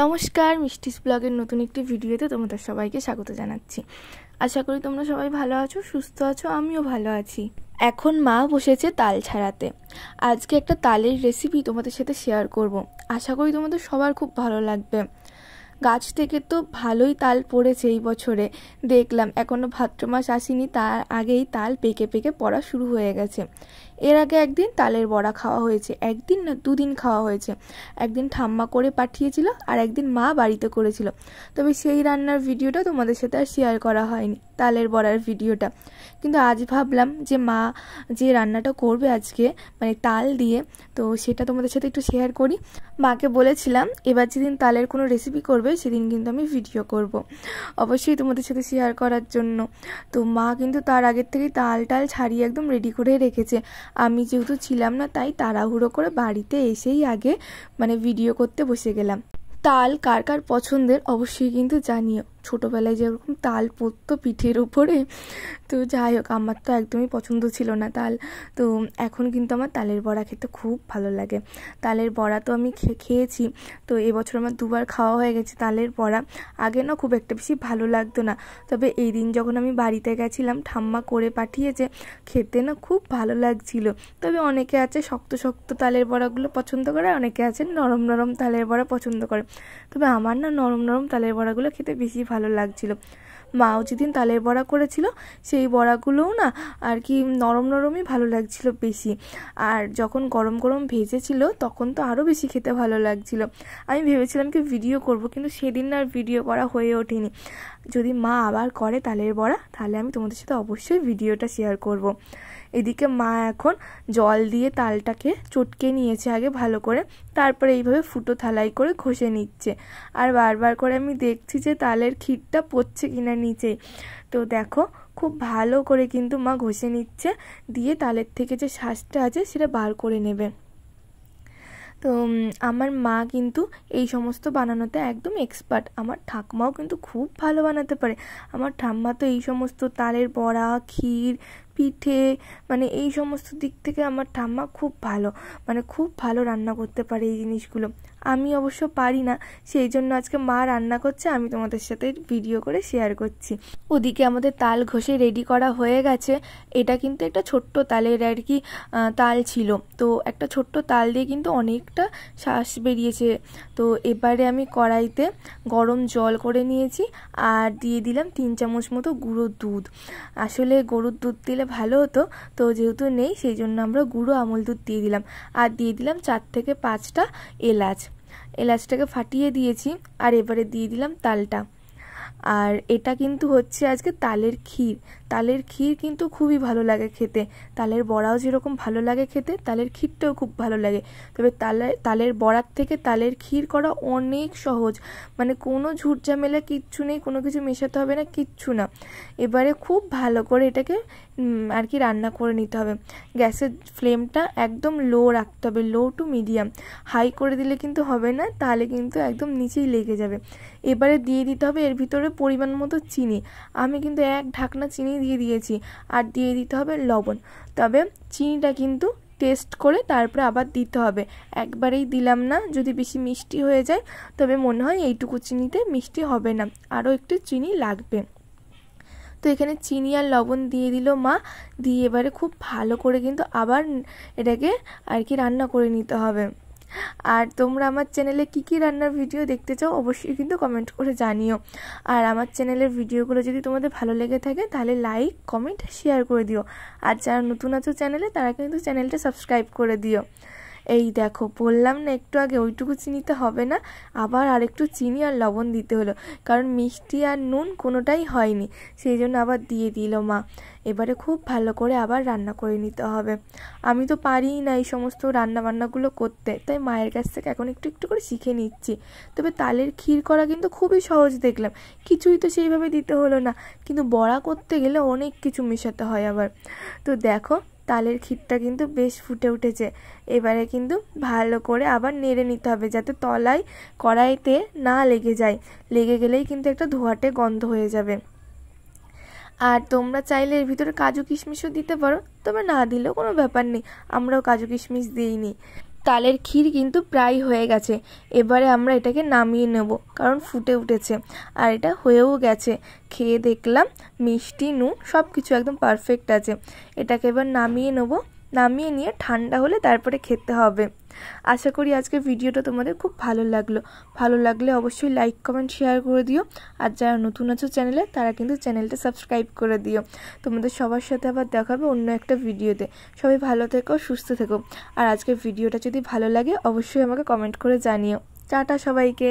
নমস্কার, মিষ্টিস ব্লগের নতুন একটি ভিডিওতে তোমাদের সবাইকে স্বাগত জানাচ্ছি। আশা করি তোমরা সবাই ভালো আছো, সুস্থ আছো, আমিও ভালো আছি। এখন মা বসেছে তাল ছাড়াতে। আজকে একটা তালের রেসিপি তোমাদের সাথে শেয়ার করব। আশা করি তোমাদের সবার খুব ভালো লাগবে। গাছ থেকে তো ভালোই তাল পড়েছে এই বছরে, দেখলাম এখনও ভাদ্র মাস আসেনি, তার আগেই তাল পেকে পেকে পড়া শুরু হয়ে গেছে। এর আগে একদিন তালের বড়া খাওয়া হয়েছে, একদিন না দুদিন খাওয়া হয়েছে। একদিন ঠাম্মা করে পাঠিয়েছিল আর একদিন মা বাড়িতে করেছিল। তবে সেই রান্নার ভিডিওটা তোমাদের সাথে আর শেয়ার করা হয়নি, তালের বড়ার ভিডিওটা। কিন্তু আজ ভাবলাম যে মা যে রান্নাটা করবে আজকে, মানে তাল দিয়ে, তো সেটা তোমাদের সাথে একটু শেয়ার করি। মাকে বলেছিলাম এবার যেদিন তালের কোনো রেসিপি করবে সেদিন কিন্তু আমি ভিডিও করব, অবশ্যই তোমাদের সাথে শেয়ার করার জন্য। তো মা কিন্তু তার আগের থেকেই তাল ছাড়িয়ে একদম রেডি করে রেখেছে। আমি যেহেতু ছিলাম না, তাই তাড়াহুড়ো করে বাড়িতে এসেই আগে মানে ভিডিও করতে বসে গেলাম। তাল কার কার পছন্দের অবশ্যই কিন্তু জানিও। ছোটোবেলায় যেরকম তাল পড়তো পিঠের উপরে, তো যাই হোক, আমার তো একদমই পছন্দ ছিল না তাল। তো এখন কিন্তু আমার তালের বড়া খেতে খুব ভালো লাগে। তালের বড়া তো আমি খেয়েছি, তো এবছর আমার দুবার খাওয়া হয়ে গেছে তালের বড়া। আগে না খুব একটা বেশি ভালো লাগতো না, তবে এই দিন যখন আমি বাড়িতে গেছিলাম, ঠাম্মা করে পাঠিয়েছে, খেতে না খুব ভালো লাগছিল। তবে অনেকে আছে শক্ত শক্ত তালের বড়াগুলো পছন্দ করে, অনেকে আছে নরম নরম তালের বড়া পছন্দ করে। তবে আমার না নরম নরম তালের বড়াগুলো খেতে বেশি ভালো লাগছিল। মাও যেদিন তালের বড়া করেছিল, সেই বড়াগুলোও না আর কি নরম নরমই ভালো লাগছিল বেশি। আর যখন গরম গরম ভেজেছিল তখন তো আরও বেশি খেতে ভালো লাগছিল। আমি ভেবেছিলাম কি ভিডিও করব, কিন্তু সেদিন আর ভিডিও করা হয়ে ওঠেনি। যদি মা আবার করে তালের বড়া, তাহলে আমি তোমাদের সাথে অবশ্যই ভিডিওটা শেয়ার করব। এদিকে মা এখন জল দিয়ে তালটাকে চটকে নিয়েছে আগে ভালো করে, তারপরে এইভাবে ফুটো থালাই করে ঘষে নিচ্ছে। আর বারবার করে আমি দেখছি যে তালের ক্ষীরটা পড়ছে কিনা নিচেই। তো দেখো, খুব ভালো করে কিন্তু মা ঘষে নিচ্ছে, দিয়ে তালের থেকে যে শাঁসটা আছে সেটা বার করে নেবে। তো আমার মা কিন্তু এই সমস্ত বানানোতে একদম এক্সপার্ট। আমার ঠাকুমাও কিন্তু খুব ভালো বানাতে পারে। আমার ঠাম্মা তো এই সমস্ত তালের বড়া, ক্ষীর, পিঠে, মানে এই সমস্ত দিক থেকে আমার ঠাম্মা খুব ভালো, মানে খুব ভালো রান্না করতে পারে এই জিনিসগুলো। আমি অবশ্য পারি না, সেই জন্য আজকে মা রান্না করছে, আমি তোমাদের সাথে ভিডিও করে শেয়ার করছি। ওদিকে আমাদের তাল ঘষে রেডি করা হয়ে গেছে। এটা কিন্তু একটা ছোট্ট তালের আর কি তাল ছিল, তো একটা ছোট্ট তাল দিয়ে কিন্তু অনেকটা শ্বাস বেরিয়েছে। তো এবারে আমি কড়াইতে গরম জল করে নিয়েছি আর দিয়ে দিলাম 3 চামচ মতো গুঁড়ো দুধ। আসলে গরুর দুধ দিলে ভালো হতো, তো যেহেতু নেই সেই জন্য আমরা গুঁড়ো আমুল দুধ দিয়ে দিলাম। আর দিয়ে দিলাম 4 থেকে 5টা এলাচটাকে ফাটিয়ে দিয়েছি। আর এবারে দিয়ে দিলাম তালটা। আর এটা কিন্তু হচ্ছে আজকে তালের ক্ষীর। তালের ক্ষীর কিন্তু খুবই ভালো লাগে খেতে। তালের বড়াও যেরকম ভালো লাগে খেতে, তালের ক্ষীরটাও খুব ভালো লাগে। তবে তালের বড়ার থেকে তালের ক্ষীর করা অনেক সহজ, মানে কোনো ঝুট ঝামেলা কিচ্ছু নেই, কোনো কিছু মেশাতে হবে না, কিচ্ছু না। এবারে খুব ভালো করে এটাকে আর কি রান্না করে নিতে হবে। গ্যাসের ফ্লেমটা একদম লো রাখতে হবে, লো টু মিডিয়াম। হাই করে দিলে কিন্তু হবে না, তাহলে কিন্তু একদম নিচেই লেগে যাবে। এবারে দিয়ে দিতে হবে এর ভিতরে পরিমাণ মতো চিনি। আমি কিন্তু 1 ঢাকনা চিনি দিয়ে দিয়েছি। আর দিয়ে দিতে হবে লবণ। তবে চিনিটা কিন্তু টেস্ট করে তারপরে আবার দিতে হবে, একবারেই দিলাম না, যদি বেশি মিষ্টি হয়ে যায় তবে মনে হয় এইটুকু চিনিতে মিষ্টি হবে না, আরও একটু চিনি লাগবে। তো এখানে চিনি আর লবণ দিয়ে দিল মা, দিয়ে এবারে খুব ভালো করে কিন্তু আবার এটাকে আর কি রান্না করে নিতে হবে। আর তোমরা আমার চ্যানেলে কী কী রান্নার ভিডিও দেখতে চাও অবশ্যই কিন্তু কমেন্ট করে জানিও। আর আমার চ্যানেলের ভিডিওগুলো যদি তোমাদের ভালো লেগে থাকে তাহলে লাইক, কমেন্ট, শেয়ার করে দিও। আর যারা নতুন আছো চ্যানেলে, তারা কিন্তু চ্যানেলটা সাবস্ক্রাইব করে দিও। এই দেখো, বললাম না একটু আগে ওইটুকু চিনিতে হবে না, আবার আরেকটু চিনি আর লবণ দিতে হলো, কারণ মিষ্টি আর নুন কোনোটাই হয়নি, সেই জন্য আবার দিয়ে দিল মা। এবারে খুব ভালো করে আবার রান্না করে নিতে হবে। আমি তো পারিই না এই সমস্ত রান্নাবান্নাগুলো করতে, তাই মায়ের কাছ থেকে এখন একটু একটু করে শিখে নিচ্ছি। তবে তালের ক্ষীর করা কিন্তু খুবই সহজ দেখলাম, কিছুই তো সেইভাবে দিতে হলো না, কিন্তু বড়া করতে গেলে অনেক কিছু মেশাতে হয় আবার। তো দেখো, তালের ক্ষীরটা কিন্তু বেশ ফুটে উঠেছে। এবারে কিন্তু ভালো করে আবার নেড়ে নিতে হবে, যাতে তলায় কড়াইতে না লেগে যায়। লেগে গেলেই কিন্তু একটা ধোঁয়াটে গন্ধ হয়ে যাবে। আর তোমরা চাইলে এর ভিতরে কাজু কিশমিশও দিতে পারো, তবে না দিলেও কোনো ব্যাপার নেই, আমরাও কাজু কিশমিশ দিইনি। তালের ক্ষীর কিন্তু প্রায় হয়ে গেছে। এবারে আমরা এটাকে নামিয়ে নেব, কারণ ফুটে উঠেছে আর এটা হয়েও গেছে। খেয়ে দেখলাম মিষ্টি নুন সব কিছু একদম পারফেক্ট আছে। এটাকে এবার নামিয়ে নেব, নামিয়ে নিয়ে ঠান্ডা হলে তারপরে খেতে হবে। আশা করি আজকের ভিডিওটা তোমাদের খুব ভালো লাগলো। ভালো লাগলে অবশ্যই লাইক কমেন্ট শেয়ার করে দিও। আর যারা নতুন আছো চ্যানেলে তারা কিন্তু চ্যানেলটা সাবস্ক্রাইব করে দিও। তোমাদের সবার সাথে আবার দেখা হবে অন্য একটা ভিডিওতে। সবাই ভালো থেকো, সুস্থ থেকো। আর আজকের ভিডিওটা যদি ভালো লাগে অবশ্যই আমাকে কমেন্ট করে জানিও। টাটা সবাইকে।